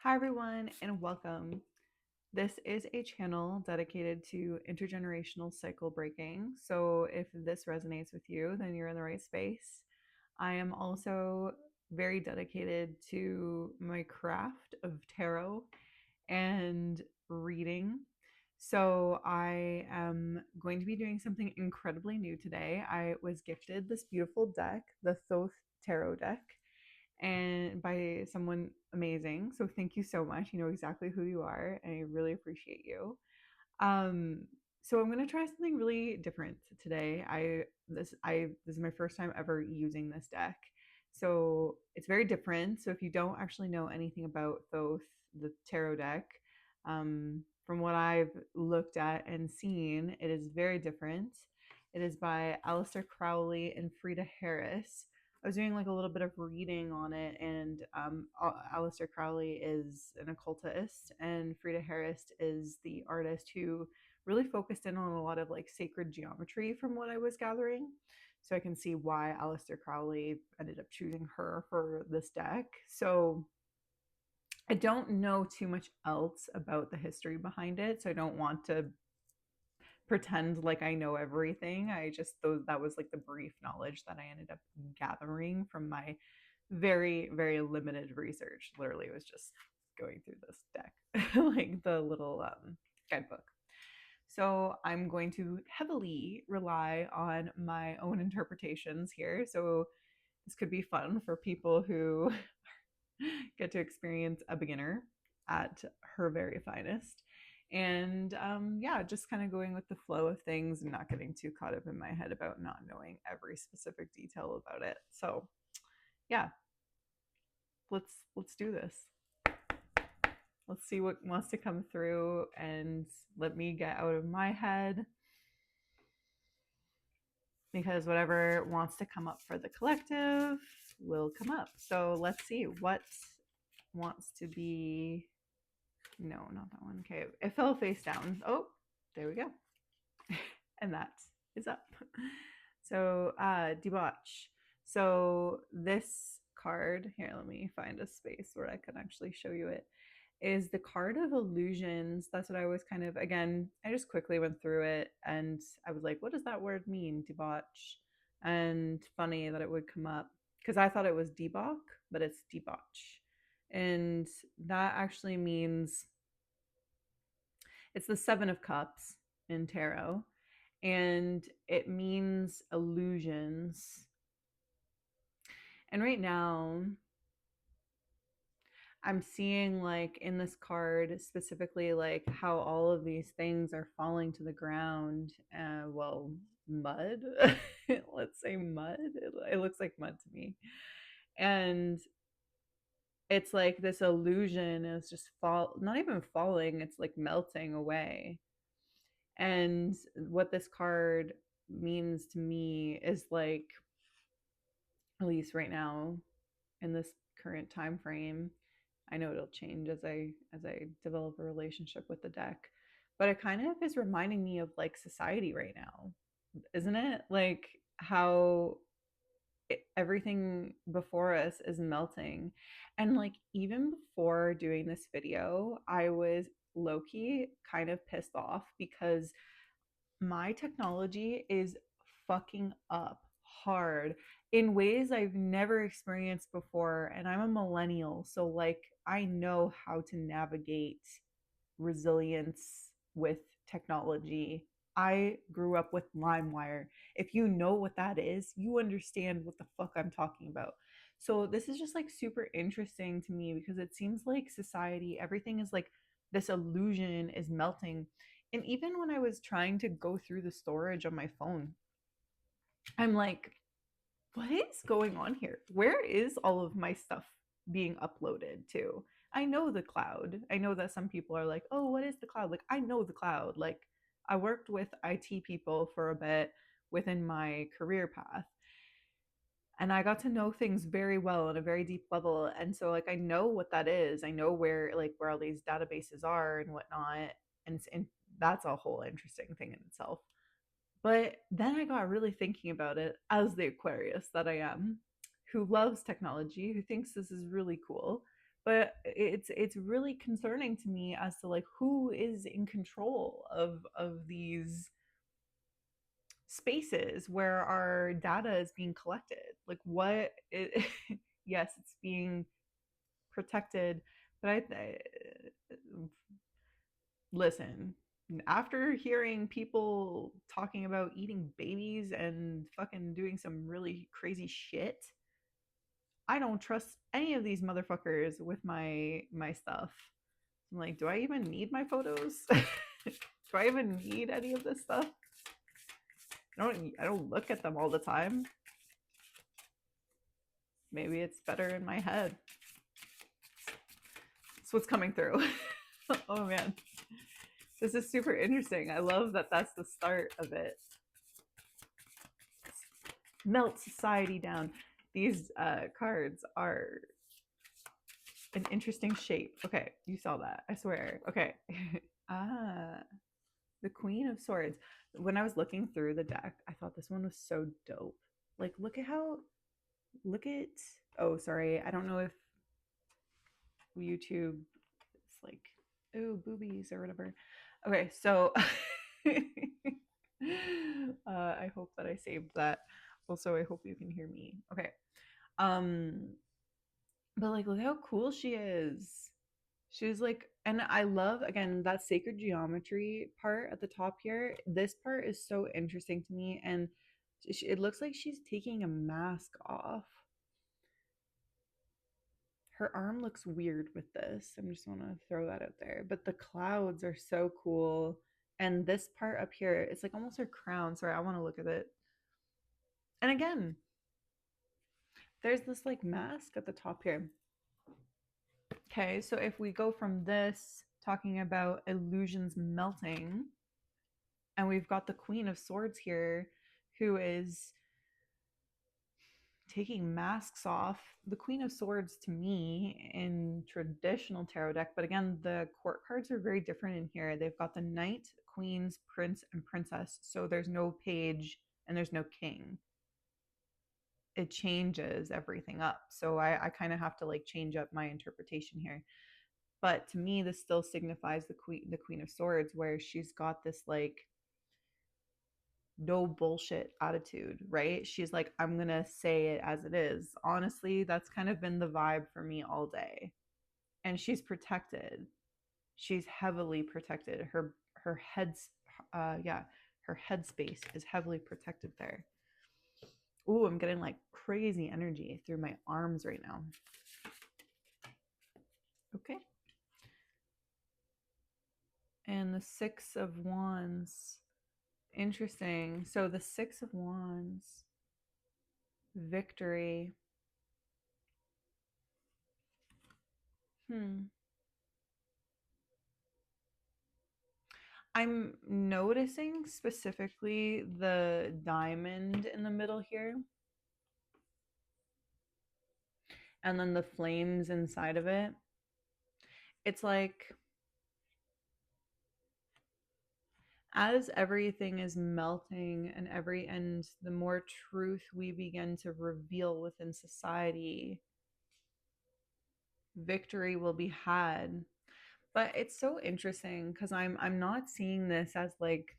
Hi, everyone, and welcome. This is a channel dedicated to intergenerational cycle breaking. So, if this resonates with you, then you're in the right space. I am also very dedicated to my craft of tarot and reading. So, I am going to be doing something incredibly new today. I was gifted this beautiful deck, the Thoth Tarot deck, and by someone amazing. So thank you so much. You know exactly who you are, and I really appreciate you. Um, so I'm gonna try something really different today. This is my first time ever using this deck. So it's very different. So if you don't actually know anything about Thoth, the tarot deck, from what I've looked at and seen, it is very different. It is by Aleister Crowley and Frida Harris. I was doing like a little bit of reading on it, and Aleister Crowley is an occultist, and Frida Harris is the artist who really focused in on a lot of like sacred geometry from what I was gathering. So I can see why Aleister Crowley ended up choosing her for this deck. So I don't know too much else about the history behind it, so I don't want to pretend like I know everything. I just those that was like the brief knowledge that I ended up gathering from my very, very limited research. Literally, it was just going through this deck, like the little guidebook. So I'm going to heavily rely on my own interpretations here. So this could be fun for people who get to experience a beginner at her very finest. And yeah, just kind of going with the flow of things and not getting too caught up in my head about not knowing every specific detail about it. So yeah, let's do this. Let's see what wants to come through and let me get out of my head, because whatever wants to come up for the collective will come up. So let's see what wants to be. No, not that one. Okay, it fell face down. Oh, there we go. And that is up. So, debauch. So this card here, let me find a space where I can actually show you it, is the card of illusions. That's what I was kind of, again, I just quickly went through it and I was like, what does that word mean, debauch? And funny that it would come up because I thought it was debauch, but it's debauch. And that actually means it's the Seven of Cups in tarot, and it means illusions. And right now, I'm seeing like in this card specifically, like how all of these things are falling to the ground. Well, mud. Let's say mud. It looks like mud to me. And it's like this illusion is just not even falling, it's like melting away. And what this card means to me is like, at least right now in this current time frame, I know it'll change as I develop a relationship with the deck, but it kind of is reminding me of like society right now, isn't it? Like how everything before us is melting. And like even before doing this video, I was low-key kind of pissed off because my technology is fucking up hard in ways I've never experienced before. And I'm a millennial, so like I know how to navigate resilience with technology. I grew up with LimeWire. If you know what that is, you understand what the fuck I'm talking about. So this is just like super interesting to me because it seems like society, everything is like this illusion is melting. And even when I was trying to go through the storage on my phone, I'm like, what is going on here? Where is all of my stuff being uploaded to? I know the cloud. I know that some people are like, oh, what is the cloud? Like, I know the cloud. Like, I worked with IT people for a bit within my career path, and I got to know things very well on a very deep level. And so, like, I know what that is. I know where all these databases are and whatnot. And that's a whole interesting thing in itself. But then I got really thinking about it as the Aquarius that I am, who loves technology, who thinks this is really cool. But it's really concerning to me as to like who is in control of these spaces where our data is being collected. Like what it, yes, it's being protected, but I listen, after hearing people talking about eating babies and fucking doing some really crazy shit, I don't trust any of these motherfuckers with my stuff. I'm like, do I even need my photos? Do I even need any of this stuff? I don't look at them all the time. Maybe it's better in my head. That's what's coming through. Oh man. This is super interesting. I love that that's the start of it. Melt society down. These cards are an interesting shape. Okay, you saw that. I swear. Okay. Ah, the Queen of Swords. When I was looking through the deck, I thought this one was so dope. Like, look at, oh, sorry. I don't know if YouTube is like, oh, boobies or whatever. Okay, so I hope that I saved that. Also, I hope you can hear me. Okay. Um, but like, look how cool she is. She's like, and I love again that sacred geometry part at the top here. This part is so interesting to me, and it looks like she's taking a mask off. Her arm looks weird with this. I'm just want to throw that out there. But the clouds are so cool, and this part up here, it's like almost her crown. Sorry, I want to look at it. And again, there's this like mask at the top here. Okay, so if we go from this talking about illusions melting, and we've got the Queen of Swords here who is taking masks off. The Queen of Swords to me in traditional tarot deck, but again, the court cards are very different in here. They've got the Knight, Queens, Prince, and Princess. So there's no page and there's no king. It changes everything up. So I kind of have to like change up my interpretation here. But to me, this still signifies the Queen of Swords, where she's got this like no bullshit attitude, right? She's like, I'm gonna say it as it is. Honestly, that's kind of been the vibe for me all day. And she's protected. She's heavily protected. Her head's yeah, her headspace is heavily protected there. Ooh, I'm getting like crazy energy through my arms right now. Okay. And the Six of Wands. Interesting. So the Six of Wands, victory. I'm noticing specifically the diamond in the middle here, and then the flames inside of it. It's like as everything is melting and the more truth we begin to reveal within society, victory will be had. But it's so interesting because I'm not seeing this as like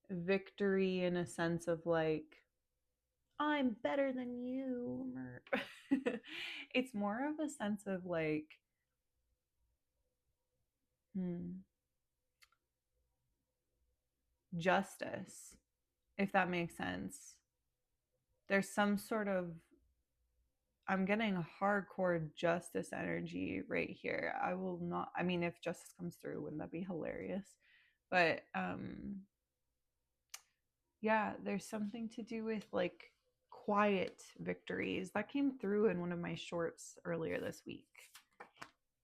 victory in a sense of like I'm better than you. It's more of a sense of like justice, if that makes sense. There's some sort of, I'm getting a hardcore justice energy right here. I will not, I mean, if justice comes through, wouldn't that be hilarious? But yeah, there's something to do with like quiet victories that came through in one of my shorts earlier this week.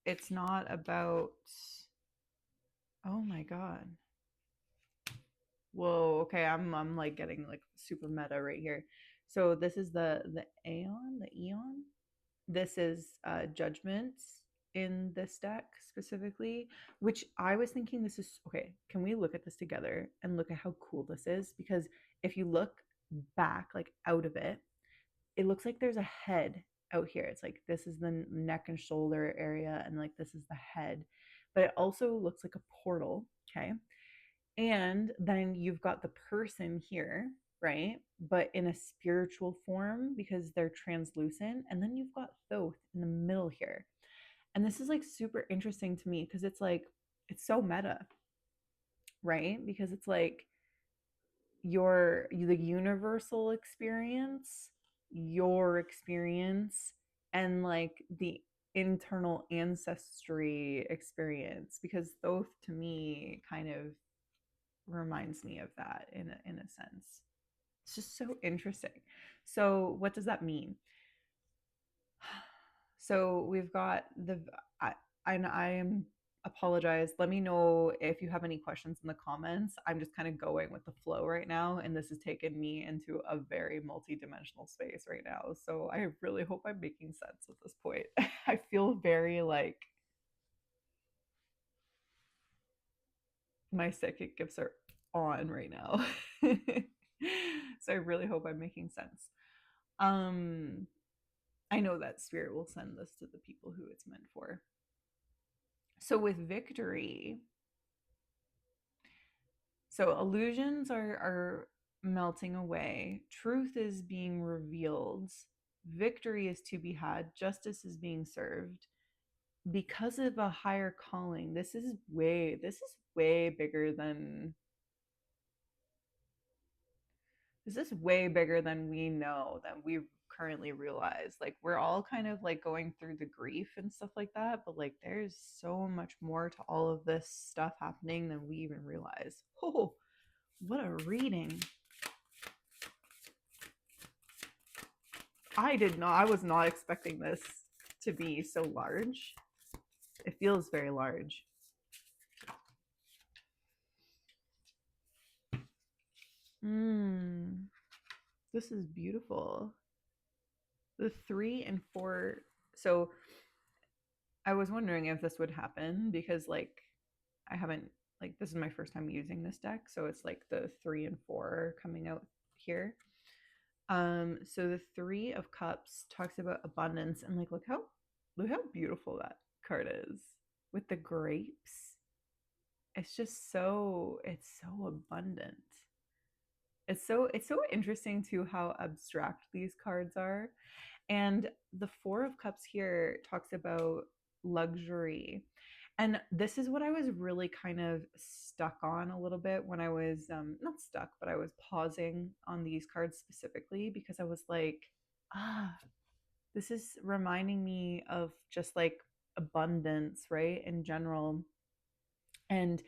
It's not about, oh my God. Whoa, okay, I'm like getting like super meta right here. So this is the Eon. This is judgments in this deck specifically, which I was thinking this is okay. Can we look at this together and look at how cool this is? Because if you look back, like out of it, it looks like there's a head out here. It's like this is the neck and shoulder area, and like this is the head. But it also looks like a portal, okay? And then you've got the person here, right? But in a spiritual form because they're translucent. And then you've got Thoth in the middle here. And this is like super interesting to me because it's like, it's so meta, right? Because it's like the universal experience, your experience, and like the internal ancestry experience. Because Thoth to me kind of reminds me of that in a sense. It's just so interesting. So what does that mean? So we've got I am apologize. Let me know if you have any questions in the comments. I'm just kind of going with the flow right now, and this has taken me into a very multi-dimensional space right now. So I really hope I'm making sense at this point. I feel very like my psychic gifts are on right now. So I really hope I'm making sense. Um I know that spirit will send this to the people who it's meant for. So with victory, so illusions are melting away, truth is being revealed, victory is to be had, justice is being served because of a higher calling. This is way bigger than this is way bigger than we know, than we currently realize. Like we're all kind of like going through the grief and stuff like that, but like there's so much more to all of this stuff happening than we even realize. Oh, what a reading. I was not expecting this to be so large. It feels very large. This is beautiful. The 3 and 4. So I was wondering if this would happen because like I haven't, like, this is my first time using this deck, so it's like the 3 and 4 coming out here. So the 3 of Cups talks about abundance, and like look how beautiful that card is with the grapes. It's so abundant. It's so interesting too how abstract these cards are. And the 4 of Cups here talks about luxury. And this is what I was really kind of stuck on a little bit when I was not stuck, but I was pausing on these cards specifically because I was like, ah, this is reminding me of just like abundance, right? In general. And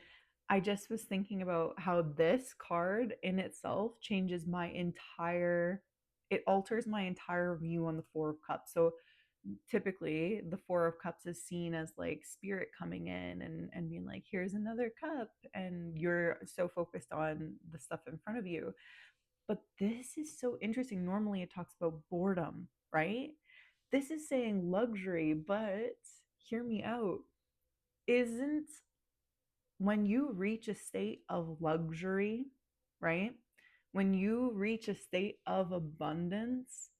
I just was thinking about how this card in itself changes my entire, it alters my entire view on the 4 of Cups. So typically the 4 of Cups is seen as like spirit coming in and being like, here's another cup, and you're so focused on the stuff in front of you. But this is so interesting. Normally it talks about boredom, right? This is saying luxury, but hear me out. Isn't when you reach a state of luxury, right? When you reach a state of abundance,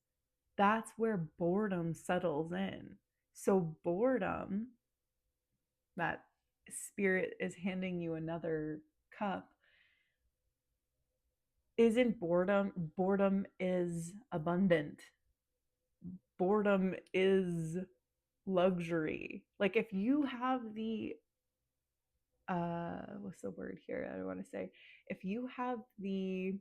that's where boredom settles in. So, boredom, that spirit is handing you another cup, isn't boredom. Boredom is abundant. Boredom is luxury. Like, if you have the what's the word here I want to say, if you have the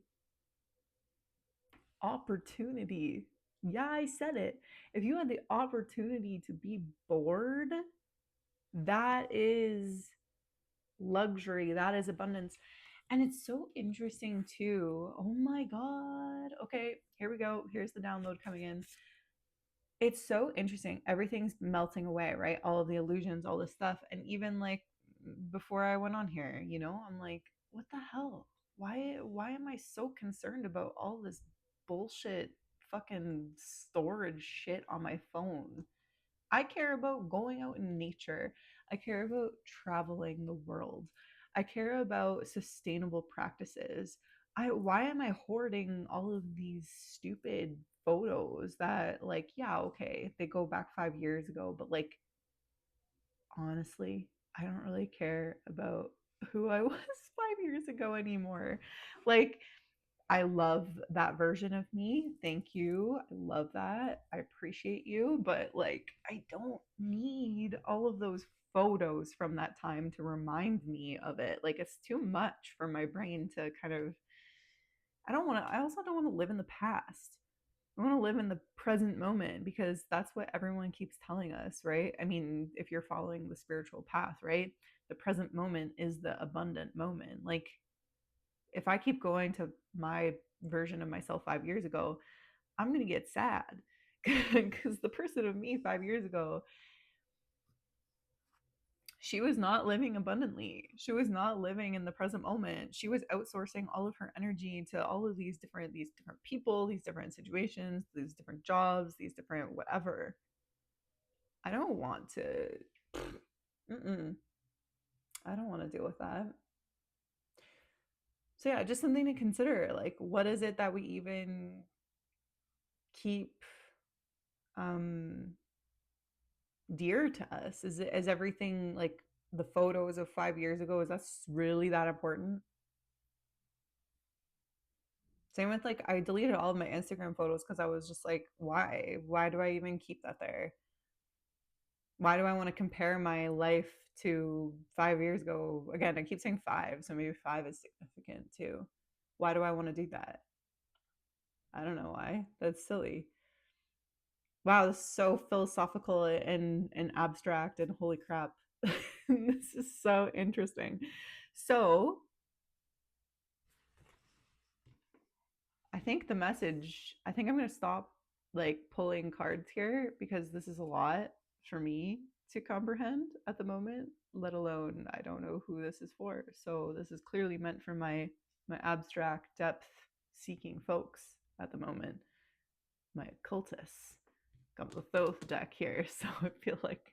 opportunity, yeah, I said it, if you had the opportunity to be bored, that is luxury, that is abundance. And it's so interesting too. Oh my god, okay, here we go, here's the download coming in. It's so interesting, everything's melting away, right? All of the illusions, all this stuff. And even like before I went on here, I'm like, what the hell, why am I so concerned about all this bullshit fucking storage shit on my phone? I care about going out in nature. I care about traveling the world. I care about sustainable practices. Why am I hoarding all of these stupid photos that, like, yeah, okay, they go back 5 years ago, but like, honestly, I don't really care about who I was 5 years ago anymore. Like, I love that version of me. Thank you. I love that. I appreciate you. But like, I don't need all of those photos from that time to remind me of it. Like, it's too much for my brain to kind of, I also don't want to live in the past. I want to live in the present moment because that's what everyone keeps telling us, right? I mean, if you're following the spiritual path, right? The present moment is the abundant moment. Like, if I keep going to my version of myself 5 years ago, I'm going to get sad because the person of me 5 years ago, she was not living abundantly. She was not living in the present moment. She was outsourcing all of her energy to all of these different people, these different situations, these different jobs, these different whatever. I don't want to. Mm-mm, I don't want to deal with that. So yeah, just something to consider. Like, what is it that we even keep um dear to us? Is everything like the photos of 5 years ago? Is that really that important? Same with like, I deleted all of my Instagram photos because I was just like, why? Why do I even keep that there? Why do I want to compare my life to 5 years ago? Again, I keep saying five, so maybe five is significant too. Why do I want to do that? I don't know why. That's silly. Wow, this is so philosophical and abstract and holy crap. This is so interesting. So, I think I'm going to stop like pulling cards here because this is a lot for me to comprehend at the moment, let alone I don't know who this is for. So, this is clearly meant for my abstract depth seeking folks at the moment, my occultists. Got the Thoth deck here, so I feel like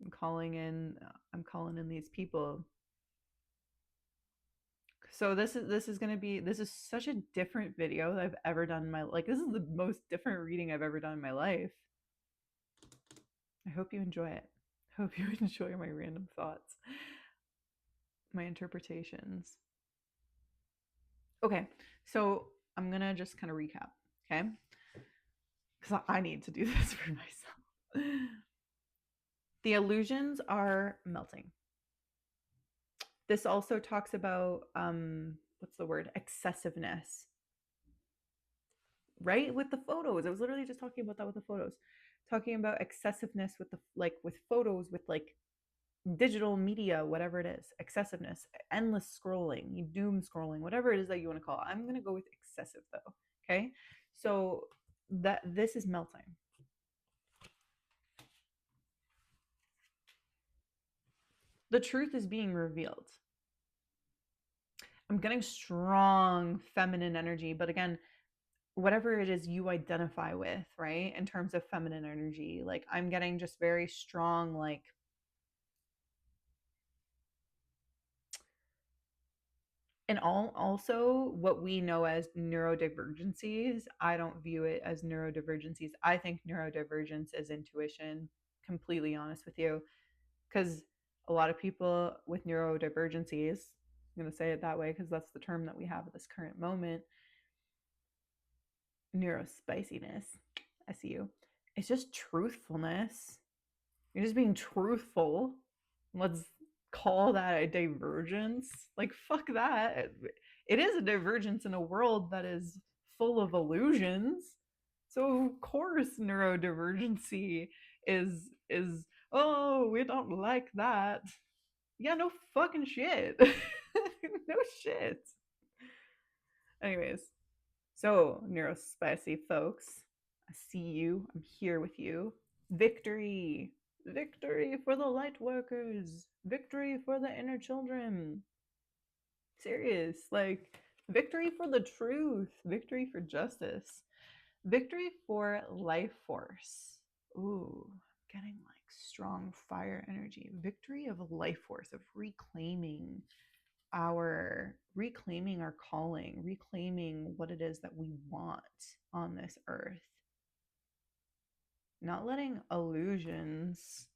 I'm calling in these people. So this is going to be, this is such a different video that I've ever done in my, like, this is the most different reading I've ever done in my life. I hope you enjoy it. I hope you enjoy my random thoughts, my interpretations. Okay, so I'm going to just kind of recap, okay? Cuz I need to do this for myself. The illusions are melting. This also talks about what's the word? Excessiveness. Right? With the photos. I was literally just talking about that with the photos. Talking about excessiveness with the, like, with photos, with like digital media, whatever it is. Excessiveness, endless scrolling, doom scrolling, whatever it is that you want to call it. I'm going to go with excessive though. Okay? So that this is melting. The truth is being revealed. I'm getting strong feminine energy, but again, whatever it is you identify with, right? In terms of feminine energy, like I'm getting just very strong, like, and also what we know as neurodivergencies, I don't view it as neurodivergencies. I think neurodivergence is intuition, completely honest with you. Because a lot of people with neurodivergencies, I'm going to say it that way because that's the term that we have at this current moment, neurospiciness, I see you. It's just truthfulness. You're just being truthful. Let's call that a divergence. Like, fuck that. It is a divergence in a world that is full of illusions. So of course neurodivergency is oh, we don't like that. Yeah, no fucking shit. No shit. Anyways, so neurospicy folks, I see you. I'm here with you. Victory. Victory for the light workers. Victory for the inner children. Serious. Like, victory for the truth. Victory for justice. Victory for life force. Ooh, getting like strong fire energy. Victory of life force, of reclaiming our reclaiming our calling, reclaiming what it is that we want on this earth, not letting illusions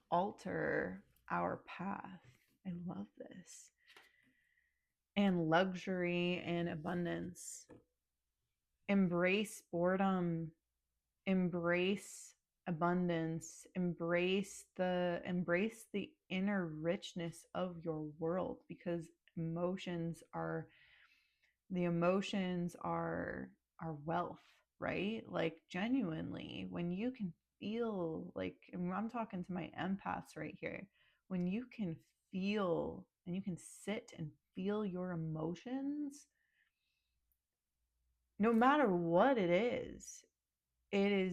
alter our path. I love this. And luxury and abundance. Embrace boredom, embrace abundance, embrace the inner richness of your world, because emotions are wealth, right? Like genuinely, when you can feel, like, and I'm talking to my empaths right here, when you can feel and you can sit and feel your emotions, no matter what it is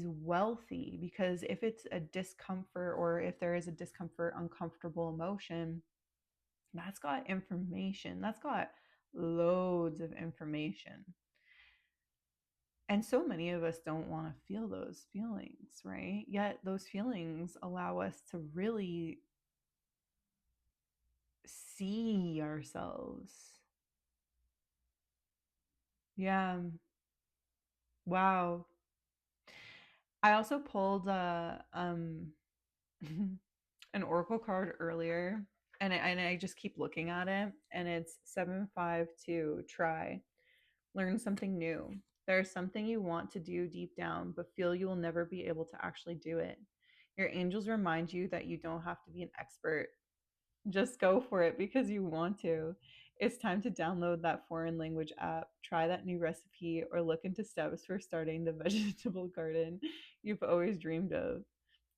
wealthy. Because if it's a discomfort, or if there is a discomfort, uncomfortable emotion, that's got information, that's got loads of information. And so many of us don't want to feel those feelings, right? Yet those feelings allow us to really see ourselves. Yeah. Wow. I also pulled an oracle card earlier, and I just keep looking at it, and it's 752. Try. Learn something new. There's something you want to do deep down, but feel you will never be able to actually do it. Your angels remind you that you don't have to be an expert. Just go for it because you want to. It's time to download that foreign language app, try that new recipe, or look into steps for starting the vegetable garden you've always dreamed of.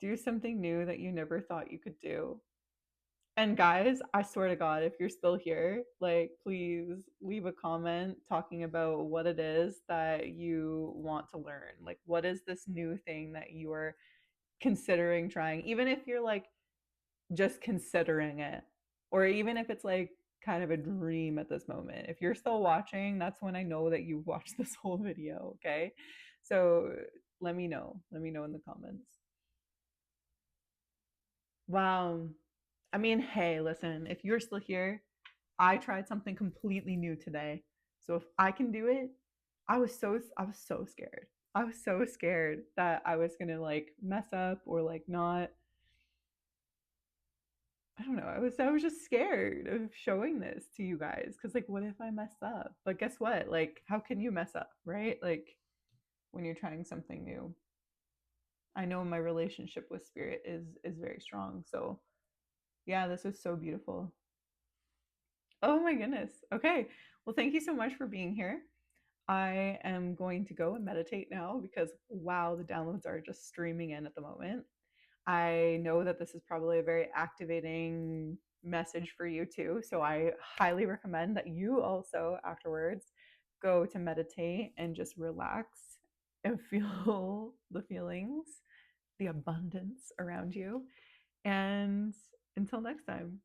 Do something new that you never thought you could do. And guys, I swear to God, if you're still here, like, please leave a comment talking about what it is that you want to learn. Like, what is this new thing that you are considering trying? Even if you're like just considering it, or even if it's like kind of a dream at this moment. If you're still watching, that's when I know that you've watched this whole video, okay? So let me know. Let me know in the comments. Wow. I mean, hey, listen, if you're still here, I tried something completely new today. So if I can do it, I was so scared. I was so scared that I was gonna like mess up or like not. I don't know. I was just scared of showing this to you guys because, like, what if I mess up? But guess what? Like, how can you mess up, right? Like, when you're trying something new. I know my relationship with spirit is very strong. So yeah, this was so beautiful. Oh my goodness. Okay. Well, thank you so much for being here. I am going to go and meditate now because wow, the downloads are just streaming in at the moment. I know that this is probably a very activating message for you too. So I highly recommend that you also afterwards go to meditate and just relax and feel the feelings, the abundance around you. And until next time.